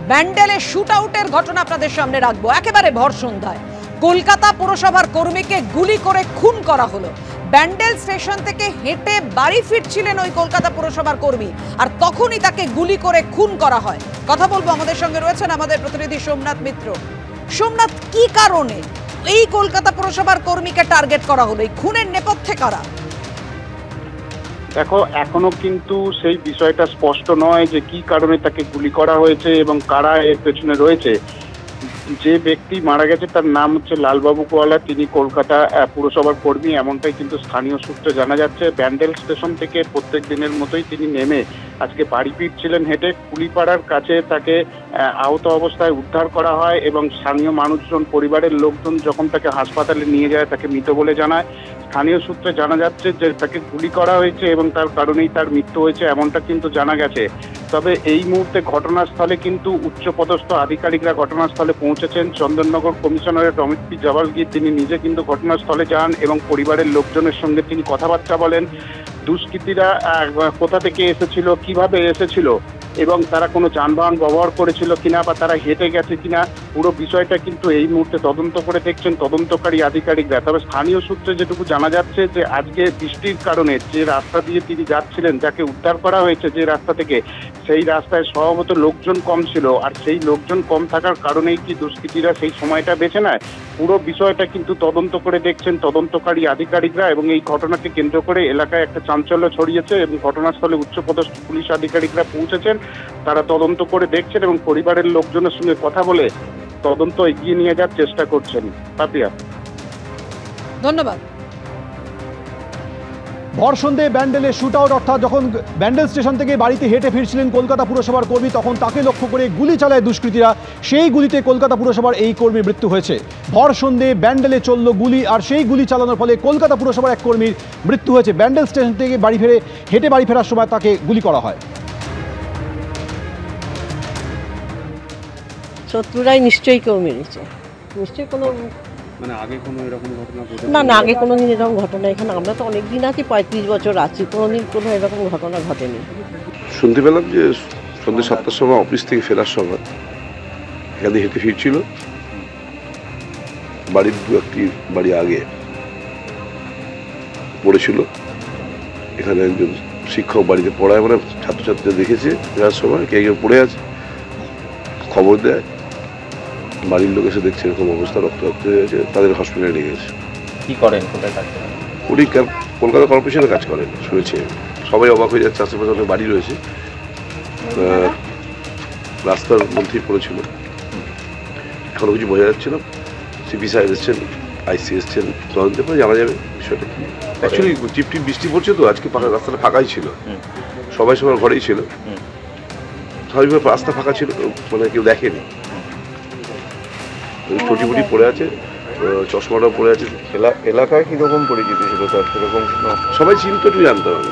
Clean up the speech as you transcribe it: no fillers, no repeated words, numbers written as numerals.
ব্যান্ডেলে shoot আউটের ঘটনা আপনাদের সামনে রাখবো। একেবারে ভর সন্ধ্যায় কলকাতা পুরসভার কর্মীকে গুলি করে খুন করা হলো। ব্যান্ডেল স্টেশন থেকে হেঁটে বাড়ি ফিরছিলেন ওই কলকাতা পুরসভার কর্মী, আর তখনই তাকে গুলি করে খুন করা হয়। কথা বলবো, আমাদের সঙ্গে রয়েছেন আমাদের প্রতিনিধি সোমনাথ মিত্র। সোমনাথ, কি কারণে এই কলকাতা পুরসভার কর্মীকে টার্গেট করা হলো? এই খুনের নেপথ্যে কারা? দেখো, এখনো কিন্তু সেই বিষয়টা স্পষ্ট নয় যে কি কারণে তাকে গুলি করা হয়েছে এবং কারা এর পেছনে রয়েছে। যে ব্যক্তি মারা গেছে তার নাম হচ্ছে লালবাবু কোয়ালা, তিনি কলকাতা পুরসভার কর্মী, এমনটাই কিন্তু স্থানীয় সূত্রে জানা যাচ্ছে। ব্যান্ডেল স্টেশন থেকে প্রত্যেক দিনের মতোই তিনি নেমে আজকে বাড়ি ফিরছিলেন হেঁটে। কুলিপাড়ার কাছে তাকে আহত অবস্থায় উদ্ধার করা হয় এবং স্থানীয় মানুষজন, পরিবারের লোকজন যখন তাকে হাসপাতালে নিয়ে যায় তাকে মৃত বলে জানায়। স্থানীয় সূত্রে জানা যাচ্ছে যে তাকে গুলি করা হয়েছে এবং তার কারণেই তার মৃত্যু হয়েছে, এমনটা কিন্তু জানা গেছে। তবে এই মুহূর্তে ঘটনাস্থলে কিন্তু উচ্চপদস্থ আধিকারিকরা ঘটনাস্থলে পৌঁছেছেন। চন্দননগর কমিশনারেট অমিত পি জাওয়ালগির তিনি নিজে কিন্তু ঘটনাস্থলে যান এবং পরিবারের লোকজনের সঙ্গে তিনি কথাবার্তা বলেন। দুষ্কৃতীরা কোথা থেকে এসেছিল, কিভাবে এসেছিল এবং তারা কোনো যানবাহন ব্যবহার করেছিল কিনা বা তারা হেঁটে গেছে কিনা, পুরো বিষয়টা কিন্তু এই মুহূর্তে তদন্ত করে দেখছেন তদন্তকারী আধিকারিকরা। তবে স্থানীয় সূত্রে যেটুকু জানা যাচ্ছে যে আজকে বৃষ্টির কারণে যে রাস্তা দিয়ে তিনি যাচ্ছিলেন, যাকে উদ্ধার করা হয়েছে যে রাস্তা থেকে, সেই রাস্তায় স্বভাবত লোকজন কম ছিল, আর সেই লোকজন কম থাকার কারণেই কি দুষ্কৃতীরা সেই সময়টা বেছে নেয়। পুরো বিষয়টা কিন্তু তদন্ত করে দেখছেন তদন্তকারী আধিকারিকরা এবং এই ঘটনাকে কেন্দ্র করে এলাকায় একটা চাঞ্চল্য ছড়িয়েছে এবং ঘটনাস্থলে উচ্চপদস্থ পুলিশ আধিকারিকরা পৌঁছেছেন। তারা তদন্ত করে দেখছেন এবং পরিবারের লোকজনের সঙ্গে কথা বলে তদন্ত এগিয়ে নিয়ে যাওয়ার চেষ্টা করছেন। পাপিয়া, ধন্যবাদ। ভর সন্ধ্যে ব্যান্ডেলে শুট আউট, অর্থাৎ যখন ব্যান্ডেল স্টেশন থেকে বাড়িতে হেঁটে ফিরছিলেন কলকাতা পুরসভার কর্মী, তখন তাকে লক্ষ্য করে গুলি চালায় দুষ্কৃতীরা। সেই গুলিতে কলকাতা পুরসভার এই কর্মীর মৃত্যু হয়েছে। ভর সন্ধ্যে ব্যান্ডেলে চলল গুলি, আর সেই গুলি চালানোর ফলে কলকাতা পুরসভার এক কর্মীর মৃত্যু হয়েছে। ব্যান্ডেল স্টেশন থেকে হেঁটে বাড়ি ফেরার সময় তাকে গুলি করা হয়। শত্রুরাই নিশ্চয়ই কেউ মেরেছে, নিশ্চয়ই কোনো আগে কোনো এরকম ঘটনা না আগে কোনো দিন এরকম ঘটনা, এখানে আমরা তো অনেক দিন আছি, 35 বছর আছি, কোনোদিন কোনো এরকম ঘটনা ঘটেনি। শুনতে পেলাম যে সন্ধ্যে 7টার সময় অফিস থেকে ফেরার সময় এখানে হেঁটে ফিরছিল, বাড়ির একটি বাড়ি আগে পড়েছিল। এখানে একজন শিক্ষক বাড়িতে পড়ায়, মানে ছাত্রছাত্রীরা দেখেছে ফেরার সময় কে কেউ পড়ে আছে, খবর দেয়। বাড়ির লোক এসে দেখছে এরকম অবস্থা, রক্তাক্ত হয়ে গেছে, তাদের হসপিটালে নিয়ে গেছে। কি করেন, কোথায় কাজ করেন? উনি কলকাতা কর্পোরেশনে কাজ করেন শুনেছি। সবাই অবাক হয়ে যাচ্ছে, আশেপাশে অনেক বাড়ি রয়েছে, রাস্তার মধ্যেই পড়েছিল। এখনো কিছু বোঝা যাচ্ছে না। সিপি সাহেব এসছেন, আইসি এসছেন, তদন্তের পরে জানা যাবে বিষয়টা কি। অ্যাকচুয়ালি টিপটিপ বৃষ্টি পড়ছে তো, আজকে রাস্তাটা ফাঁকাই ছিল, সবাই সবার ঘরেই ছিল, স্বাভাবিকভাবে রাস্তা ফাঁকা ছিল, মানে কেউ দেখেনি। টুটি পড়ে আছে, চশমাটা পড়ে আছে। এলাকায় কিরকম পরিচিতি ছিল তার, সেরকম সবাই চিনতো, একটু জানতে হবে।